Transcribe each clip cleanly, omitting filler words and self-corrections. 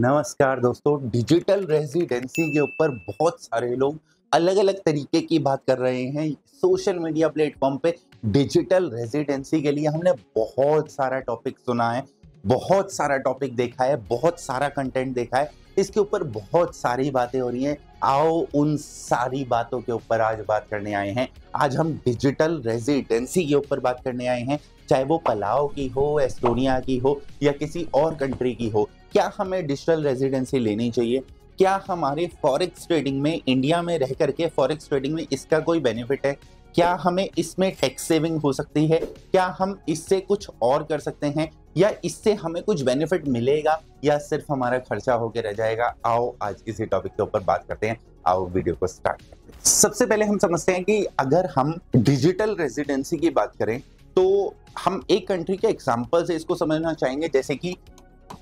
नमस्कार दोस्तों। Digital residency के ऊपर बहुत सारे लोग अलग अलग तरीके की बात कर रहे हैं। सोशल मीडिया प्लेटफॉर्म पे डिजिटल रेजिडेंसी के लिए हमने बहुत सारा टॉपिक सुना है, बहुत सारा टॉपिक देखा है, बहुत सारा कंटेंट देखा है। इसके ऊपर बहुत सारी बातें हो रही हैं। आओ उन सारी बातों के ऊपर आज बात करने आए हैं। आज हम डिजिटल रेजिडेंसी के ऊपर बात करने आए हैं, चाहे वो पलाव की हो, एस्टोनिया की हो या किसी और कंट्री की हो। क्या हमें डिजिटल रेजिडेंसी लेनी चाहिए? क्या हमारे फॉरेक्स ट्रेडिंग में, इंडिया में रह करके फॉरेक्स ट्रेडिंग में इसका कोई बेनिफिट है? क्या हमें इसमें टैक्स सेविंग हो सकती है? क्या हम इससे कुछ और कर सकते हैं या इससे हमें कुछ बेनिफिट मिलेगा या सिर्फ हमारा खर्चा होकर रह जाएगा? आओ आज इसी टॉपिक के ऊपर बात करते हैं। आओ वीडियो को स्टार्ट करते हैं। सबसे पहले हम समझते हैं कि अगर हम डिजिटल रेजिडेंसी की बात करें तो हम एक कंट्री के एग्जांपल से इसको समझना चाहेंगे। जैसे कि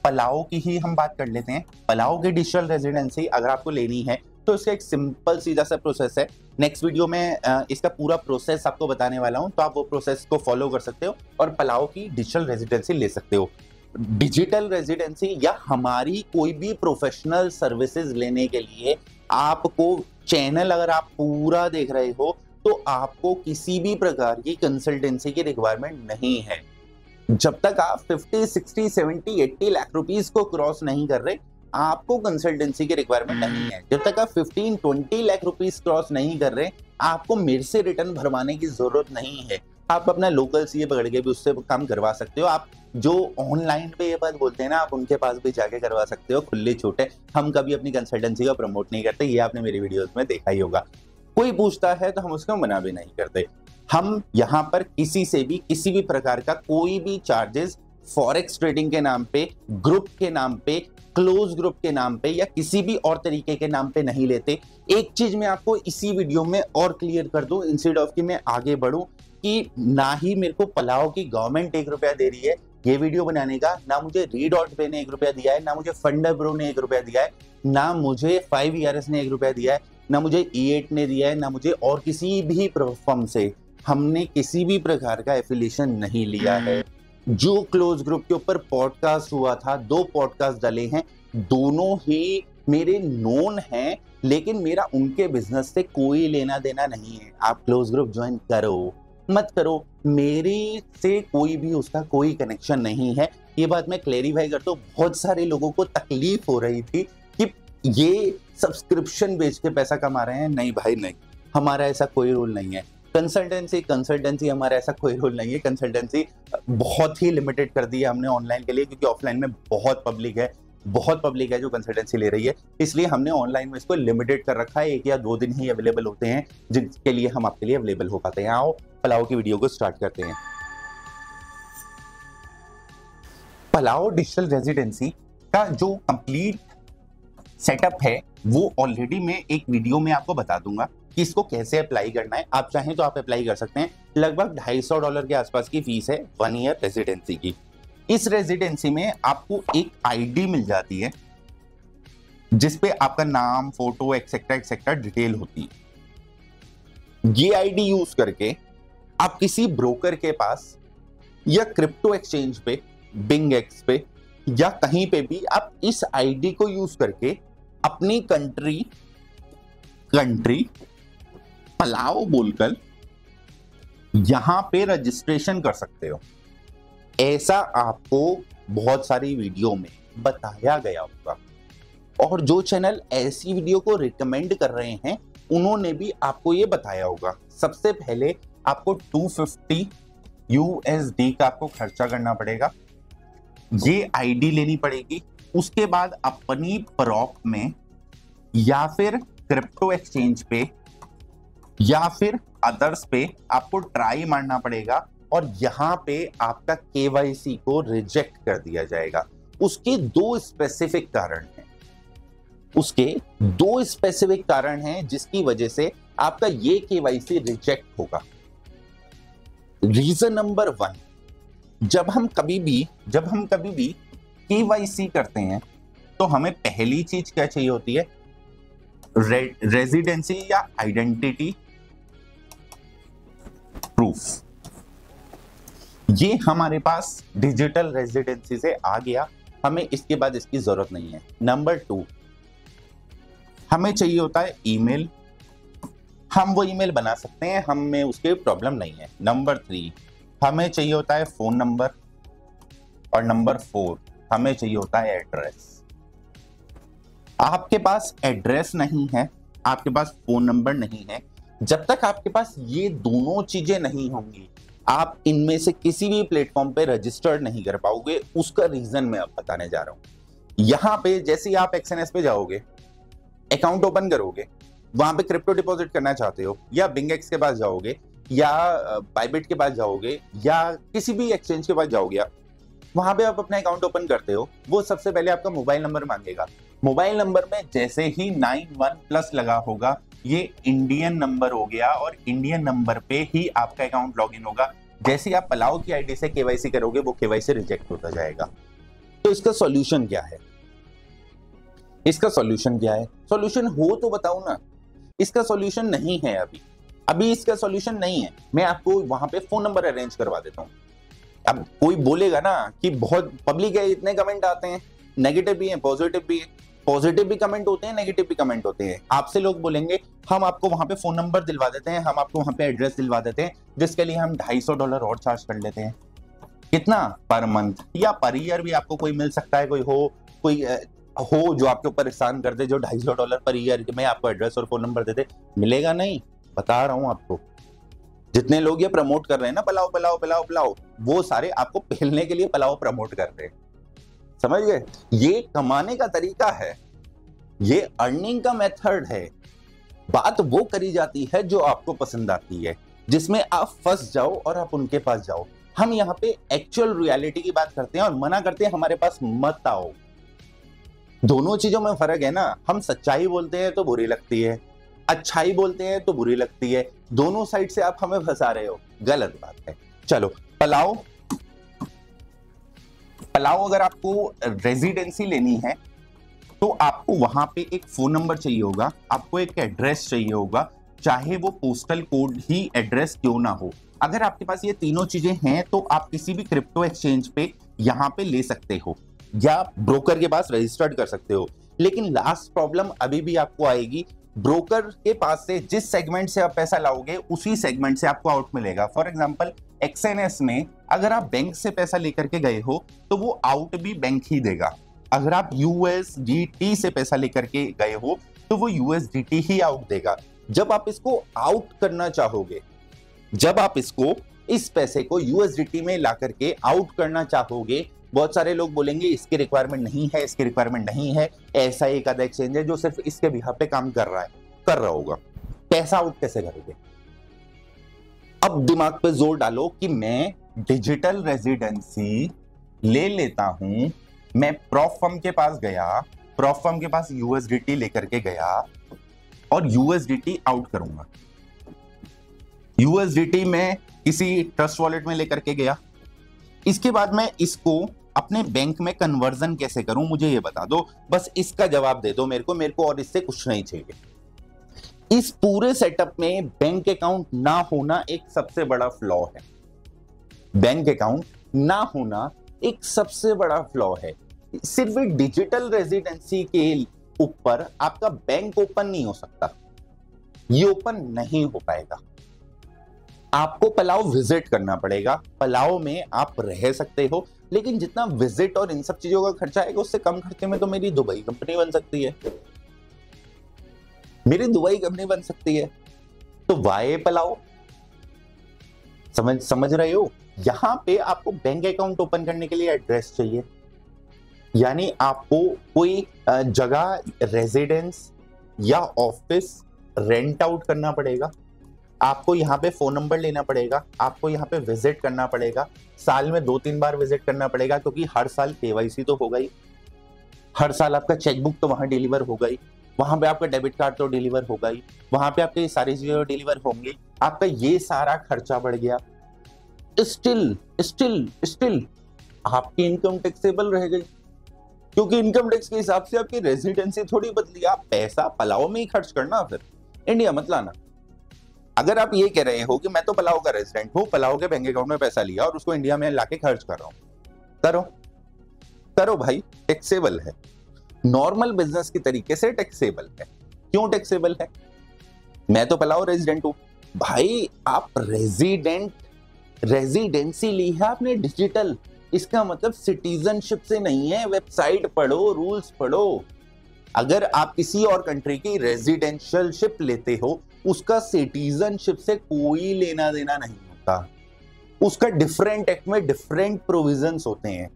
पलाओ की ही हम बात कर लेते हैं। पलाओ की डिजिटल रेजिडेंसी अगर आपको लेनी है तो इसका एक सिंपल सीधा सा प्रोसेस है। नेक्स्ट वीडियो में इसका पूरा प्रोसेस आपको बताने वाला हूं, तो आप वो प्रोसेस को फॉलो कर सकते हो और पलाओ की डिजिटल रेजिडेंसी ले सकते हो। डिजिटल रेजिडेंसी या हमारी कोई भी प्रोफेशनल सर्विसेज लेने के लिए आपको चैनल अगर आप पूरा देख रहे हो तो आपको किसी भी प्रकार की कंसल्टेंसी की रिक्वायरमेंट नहीं है। जब तक आप 50, 60, 70, 80 लाख रुपीस को क्रॉस नहीं कर रहे, आपको कंसल्टेंसी की रिक्वायरमेंट नहीं है। जब तक आप 15, 20 लाख रुपीस क्रॉस नहीं कर रहे, आपको मेरे से रिटर्न भरवाने की जरूरत नहीं है। आप अपना लोकल सीए पकड़ के भी उससे काम करवा सकते हो। आप जो ऑनलाइन पे ये बात बोलते हैं ना, आप उनके पास भी जाके करवा सकते हो, खुले छोटे। हम कभी अपनी कंसल्टेंसी को प्रमोट नहीं करते, ये आपने मेरी वीडियोस में देखा ही होगा। कोई पूछता है तो हम उसको मना भी नहीं करते। हम यहाँ पर किसी से भी किसी भी प्रकार का कोई भी चार्जेस फॉरेक्स ट्रेडिंग के नाम पे, ग्रुप के नाम पे, क्लोज ग्रुप के नाम पे या किसी भी और तरीके के नाम पे नहीं लेते। एक चीज मैं आपको इसी वीडियो में और क्लियर कर दूं, इंस्टेड ऑफ कि मैं आगे बढ़ूं, कि ना ही मेरे को पलाओ की गवर्नमेंट 1 रुपया दे रही है ये वीडियो बनाने का, ना मुझे रीडॉट पे ने 1 रुपया दिया है, ना मुझे फंडर प्रो ने 1 रुपया दिया है, ना मुझे 5ERS ने 1 रुपया दिया है, ना मुझे E8 ने दिया है, ना मुझे और किसी भी फर्म से हमने किसी भी प्रकार का एफिलिएशन नहीं लिया है। जो क्लोज ग्रुप के ऊपर पॉडकास्ट हुआ था, 2 पॉडकास्ट डाले हैं, दोनों ही मेरे नोन हैं, लेकिन मेरा उनके बिजनेस से कोई लेना देना नहीं है। आप क्लोज ग्रुप ज्वाइन करो मत करो, मेरे से कोई भी उसका कोई कनेक्शन नहीं है। ये बात मैं क्लेरिफाई करता हूँ। बहुत सारे लोगों को तकलीफ हो रही थी कि ये सब्सक्रिप्शन बेच के पैसा कमा रहे हैं। नहीं भाई नहीं, हमारा ऐसा कोई रूल नहीं है। कंसल्टेंसी हमारा ऐसा कोई रूल नहीं है। कंसल्टेंसी बहुत ही लिमिटेड कर दी है हमने ऑनलाइन के लिए, क्योंकि ऑफलाइन में बहुत पब्लिक है जो कंसल्टेंसी ले रही है। इसलिए हमने ऑनलाइन में इसको लिमिटेड कर रखा है। 1 या 2 दिन ही अवेलेबल होते हैं जिसके लिए हम आपके लिए अवेलेबल हो पाते हैं। आओ पलाओ की वीडियो को स्टार्ट करते हैं। पलाओ डिजिटल रेजिडेंसी का जो कंप्लीट सेटअप है वो ऑलरेडी मैं एक वीडियो में आपको बता दूंगा कि इसको कैसे अप्लाई करना है। आप चाहें तो आप अप्लाई कर सकते हैं। लगभग $250 के आसपास की फीस है 1 ईयर रेजिडेंसी की। इस रेजिडेंसी में आपको एक आईडी मिल जाती है जिसपे आपका नाम, फोटो एक्सेट्रा एक्सेट्रा डिटेल होती है। ये आईडी यूज करके आप किसी ब्रोकर के पास या क्रिप्टो एक्सचेंज पे, बिंगएक्स पे या कहीं पे भी आप इस आईडी को यूज करके अपनी कंट्री पलाओ बोलकर यहां पे रजिस्ट्रेशन कर सकते हो। ऐसा आपको बहुत सारी वीडियो में बताया गया होगा, और जो चैनल ऐसी वीडियो को रिकमेंड कर रहे हैं उन्होंने भी आपको ये बताया होगा। सबसे पहले आपको 250 USD का आपको खर्चा करना पड़ेगा, ये आईडी लेनी पड़ेगी। उसके बाद अपनी प्रॉप में या फिर क्रिप्टो एक्सचेंज पे या फिर अदर्स पे आपको ट्राई मारना पड़ेगा, और यहां पे आपका KYC को रिजेक्ट कर दिया जाएगा। उसके 2 स्पेसिफिक कारण हैं जिसकी वजह से आपका ये KYC रिजेक्ट होगा। रीजन नंबर 1, जब हम कभी भी KYC करते हैं तो हमें पहली चीज क्या चाहिए होती है? रेजिडेंसी या आइडेंटिटी प्रूफ। ये हमारे पास डिजिटल रेजिडेंसी से आ गया। हमें इसके बाद इसकी जरूरत नहीं है। नंबर 2, हमें चाहिए होता है ईमेल, हम वो ईमेल बना सकते हैं, हमें उसके प्रॉब्लम नहीं है। नंबर 3, हमें चाहिए होता है फोन नंबर, और नंबर 4, हमें चाहिए होता है एड्रेस। आपके पास एड्रेस नहीं है, आपके पास फोन नंबर नहीं है, जब तक आपके पास ये दोनों चीजें नहीं होंगी आप इनमें से किसी भी प्लेटफॉर्म पे रजिस्टर्ड नहीं कर पाओगे। उसका रीजन मैं अब बताने जा रहा हूं। यहां पे जैसे ही आप एक्सएनएस पे जाओगे, अकाउंट ओपन करोगे, वहां पे क्रिप्टो डिपॉजिट करना चाहते हो, या बिंगेक्स के पास जाओगे, या बाइबिट के पास जाओगे, या किसी भी एक्सचेंज के पास जाओगे, वहां पे आप अपना अकाउंट ओपन करते हो, वो सबसे पहले आपका मोबाइल नंबर मांगेगा। मोबाइल नंबर में जैसे ही 91+ लगा होगा, ये इंडियन नंबर हो गया, और इंडियन नंबर पे ही आपका अकाउंट लॉगिन होगा। जैसे ही आप पलाओ की आईडी से केवाईसी करोगे, वो केवाईसी रिजेक्ट होता जाएगा। तो इसका सॉल्यूशन क्या है? इसका सॉल्यूशन क्या है? सॉल्यूशन हो तो बताओ ना। इसका सॉल्यूशन नहीं है अभी इसका सॉल्यूशन नहीं है। मैं आपको वहां पे फोन नंबर अरेंज करवा देता हूं। अब कोई बोलेगा ना कि बहुत पब्लिक है, इतने कमेंट आते हैं, नेगेटिव भी है, पॉजिटिव भी है। पॉजिटिव भी कमेंट होते हैं, नेगेटिव भी कमेंट होते हैं। आपसे लोग बोलेंगे हम आपको वहां पे फोन नंबर दिलवा देते हैं, हम आपको वहां पे एड्रेस दिलवा देते हैं, जिसके लिए हम $250 और चार्ज कर लेते हैं। कितना? पर मंथ या पर ईयर भी आपको कोई मिल सकता है। कोई हो जो आपके ऊपर एहसान कर दे, जो $250 पर ईयर में आपको एड्रेस और फोन नंबर दे दे। मिलेगा नहीं, बता रहा हूं आपको। जितने लोग ये प्रमोट कर रहे हैं ना, पलाओ पलाओ पलाओ पलाओ, वो सारे आपको पहलने के लिए पलाओ प्रमोट कर रहे हैं। समझ गए? ये कमाने का तरीका है, ये अर्निंग का मेथड है। बात वो करी जाती है जो आपको पसंद आती है, जिसमें आप फंस जाओ और आप उनके पास जाओ। हम यहाँ पे एक्चुअल रियलिटी की बात करते हैं और मना करते हैं हमारे पास मत आओ। दोनों चीजों में फर्क है ना। हम सच्चाई बोलते हैं तो बुरी लगती है, अच्छाई बोलते हैं तो बुरी लगती है। दोनों साइड से आप हमें फंसा रहे हो, गलत बात है। चलो पलाओ अगर आपको रेजिडेंसी लेनी है तो आपको वहां पे एक फोन नंबर चाहिए होगा, आपको एक एड्रेस चाहिए होगा, चाहे वो पोस्टल कोड ही एड्रेस क्यों ना हो। अगर आपके पास ये तीनों चीजें हैं तो आप किसी भी क्रिप्टो एक्सचेंज पे यहां पे ले सकते हो या ब्रोकर के पास रजिस्टर्ड कर सकते हो। लेकिन लास्ट प्रॉब्लम अभी भी आपको आएगी, ब्रोकर के पास से जिस सेगमेंट से आप पैसा लाओगे उसी सेगमेंट से आपको आउट मिलेगा। फॉर एग्जांपल एक्सएनएस में अगर आप बैंक से पैसा लेकर के गए हो तो वो आउट भी बैंक ही देगा। अगर आप यूएसडीटी से पैसा लेकर के गए हो तो वो यूएसडीटी ही आउट देगा। जब आप इसको आउट करना चाहोगे, जब आप इसको इस पैसे को यूएसडीटी में ला करके आउट करना चाहोगे, बहुत सारे लोग बोलेंगे इसकी रिक्वायरमेंट नहीं है, इसकी रिक्वायरमेंट नहीं है, ऐसा एक आधा एक्सचेंज है जो सिर्फ इसके बिहाफ पे काम कर रहा होगा। पैसा आउट कैसे करोगे? अब दिमाग पे जोर डालो कि मैं डिजिटल रेजिडेंसी ले लेता हूं, मैं प्रॉफ फर्म के पास गया, प्रॉफ फर्म के पास यूएसडीटी लेकर के गया और यूएसडीटी आउट करूंगा। यूएसडीटी में किसी ट्रस्ट वॉलेट में लेकर के गया, इसके बाद मैं इसको अपने बैंक में कन्वर्जन कैसे करूं, मुझे ये बता दो। बस इसका जवाब दे दो मेरे को और इससे कुछ नहीं चाहिए। इस पूरे सेटअप में बैंक अकाउंट ना होना एक सबसे बड़ा फ्लॉ है। बैंक अकाउंट ना होना एक सबसे बड़ा फ्लॉ है। सिर्फ डिजिटल रेजिडेंसी के ऊपर आपका बैंक ओपन नहीं हो सकता, ये ओपन नहीं हो पाएगा। आपको पलाओ विजिट करना पड़ेगा। पलाओ में आप रह सकते हो, लेकिन जितना विजिट और इन सब चीजों का खर्चा आएगा उससे कम खर्चे में तो मेरी दुबई कंपनी बन सकती है, मेरी दुबई कंपनी बन सकती है। तो वाई पलाओ, समझ रहे हो? यहां पे आपको बैंक अकाउंट ओपन करने के लिए एड्रेस चाहिए, यानी आपको कोई जगह रेजिडेंस या ऑफिस रेंट आउट करना पड़ेगा, आपको यहाँ पे फोन नंबर लेना पड़ेगा, आपको यहाँ पे विजिट करना पड़ेगा, साल में 2-3 बार विजिट करना पड़ेगा, क्योंकि हर साल केवाईसी तो होगा ही, हर साल आपका चेकबुक तो वहां डिलीवर होगा ही, वहां पे आपका डेबिट कार्ड तो डिलीवर होगा ही, वहां पे आपके सारी चीजें डिलीवर होंगी। आपका ये सारा खर्चा बढ़ गया, स्टिल आपकी इनकम टैक्सेबल रह गई, क्योंकि इनकम टैक्स के हिसाब से आपकी रेजिडेंसी थोड़ी बदली। आप पैसा पलाओ में ही खर्च करना, फिर इंडिया मत लाना। अगर आप ये कह रहे हो कि मैं तो पलाओ का रेजिडेंट हूं, पलाओ के बैंक अकाउंट में पैसा लिया और उसको इंडिया में लाके खर्च कर रहा हूं, करो। करो भाई, टैक्सेबल है, नॉर्मल बिजनेस की तरीके से टैक्सेबल है। क्यों टैक्सेबल है? मैं तो पलाओ रेजिडेंट हूं भाई, आप रेजिडेंसी ली है आपने डिजिटल, इसका मतलब सिटीजनशिप से नहीं है। वेबसाइट पढ़ो, रूल्स पढ़ो। अगर आप किसी और कंट्री की रेजिडेंशियलशिप लेते हो, उसका सिटीजनशिप से कोई लेना देना नहीं होता। उसका डिफरेंट एक्ट में डिफरेंट प्रोविजंस होते हैं।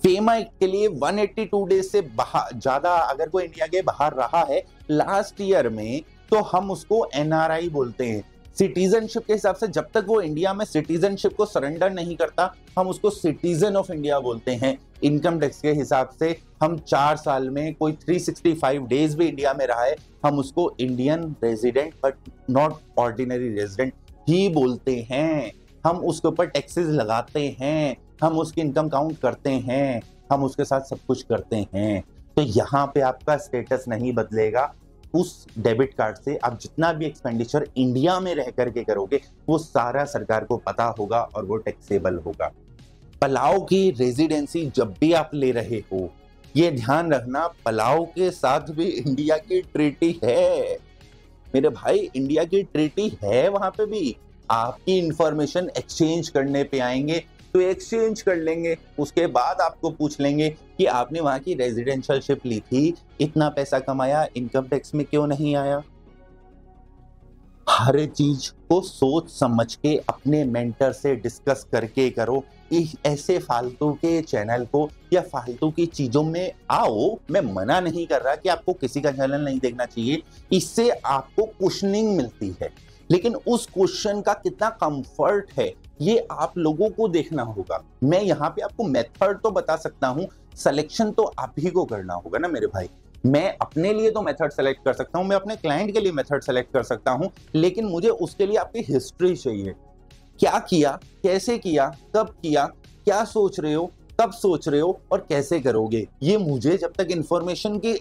फेमा एक्ट के लिए 182 डेज से ज्यादा अगर कोई इंडिया के बाहर रहा है लास्ट ईयर में, तो हम उसको एनआरआई बोलते हैं। सिटीजनशिप के हिसाब से जब तक वो इंडिया में सिटीजनशिप को सरेंडर नहीं करता, हम उसको सिटीजन ऑफ इंडिया बोलते हैं। इनकम टैक्स के हिसाब से हम 4 साल में कोई 365 डेज भी इंडिया में रहा है, हम उसको Indian resident but not ordinary resident ही बोलते हैं। हम उसके ऊपर टैक्सेस लगाते हैं, हम उसकी इनकम काउंट करते हैं, हम उसके साथ सब कुछ करते हैं। तो यहाँ पे आपका स्टेटस नहीं बदलेगा। उस डेबिट कार्ड से आप जितना भी एक्सपेंडिचर इंडिया में रह करके करोगे, वो सारा सरकार को पता होगा और वो टैक्सेबल होगा। पलाओ की रेजिडेंसी जब भी आप ले रहे हो, ये ध्यान रखना, पलाओ के साथ भी इंडिया की ट्रीटी है मेरे भाई, इंडिया की ट्रीटी है। वहां पे भी आपकी इंफॉर्मेशन एक्सचेंज करने पे आएंगे तो एक्सचेंज कर लेंगे, उसके बाद आपको पूछ लेंगे कि आपने वहां की रेजिडेंशियलशिप ली थी, इतना पैसा कमाया, इनकम टैक्स में क्यों नहीं आया। हर चीज को सोच समझ के अपने मेंटर से डिस्कस करके करो। ऐसे फालतू के चैनल को या फालतू की चीजों में आओ, मैं मना नहीं कर रहा कि आपको किसी का चैनल नहीं देखना चाहिए, इससे आपको क्वेश्चनिंग मिलती है, लेकिन उस क्वेश्चन का कितना कंफर्ट है ये आप लोगों को देखना होगा। मैं यहाँ पे आपको मेथड तो बता सकता हूँ, सिलेक्शन तो आप ही को करना होगा ना मेरे भाई। मैं अपने लिए तो मेथड सेलेक्ट कर सकता हूँ, मैं अपने क्लाइंट के लिए मेथड सेलेक्ट कर सकता हूँ, लेकिन मुझे उसके लिए आपकी हिस्ट्री चाहिए। क्या किया, कैसे किया, कब किया, क्या सोच रहे हो, कब सोच रहे हो और कैसे करोगे, ये मुझे जब तक इंफॉर्मेशन की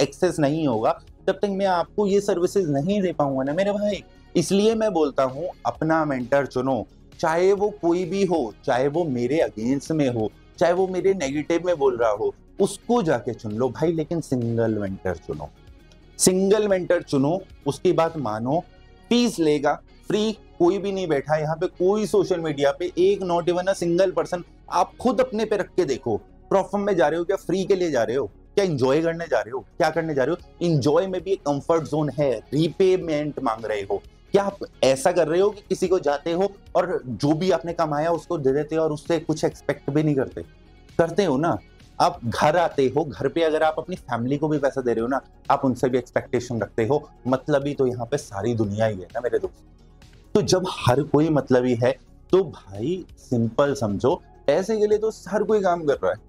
एक्सेस नहीं होगा तब तक मैं आपको ये सर्विसेज नहीं दे पाऊंगा ना मेरे भाई। इसलिए मैं बोलता हूँ अपना मेंटर चुनो, चाहे वो कोई भी हो, चाहे वो मेरे अगेंस्ट में हो, चाहे वो मेरे नेगेटिव में बोल रहा हो, उसको जाके चुन लो भाई, लेकिन सिंगल मेंटर चुनो, सिंगल मेंटर चुनो, उसकी बात मानो। फीस लेगा, फ्री कोई भी नहीं बैठा यहाँ पे, कोई सोशल मीडिया पे एक not even a single person. आप खुद अपने पे रख के देखो, प्रॉफिट में जा रहे हो क्या, फ्री के लिए जा रहे हो क्या, इंजॉय करने जा रहे हो, क्या करने जा रहे हो। इंजॉय में भी एक कंफर्ट जोन है, रीपेमेंट मांग रहे हो क्या, आप ऐसा कर रहे हो कि किसी को जाते हो और जो भी आपने कमाया उसको दे देते हो और उससे कुछ एक्सपेक्ट भी नहीं करते, करते हो ना। आप घर आते हो, घर पे अगर आप अपनी फैमिली को भी पैसा दे रहे हो ना, आप उनसे भी एक्सपेक्टेशन रखते हो। मतलबी तो यहाँ पे सारी दुनिया ही है ना मेरे दोस्त। तो जब हर कोई मतलबी है तो भाई सिंपल समझो, पैसे के लिए तो हर कोई काम कर रहा है,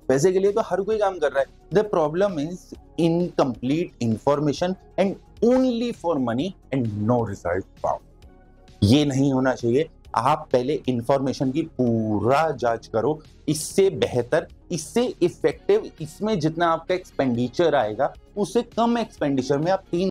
पैसे के लिए तो हर कोई काम कर रहा है। The problem is incomplete information and only for money and no result found. ये नहीं होना चाहिए। आप पहले इंफॉर्मेशन की पूरा जांच करो, इससे बेहतर, इससे इफेक्टिव, इसमें जितना आपका एक्सपेंडिचर आएगा उससे कम एक्सपेंडिचर में आप 3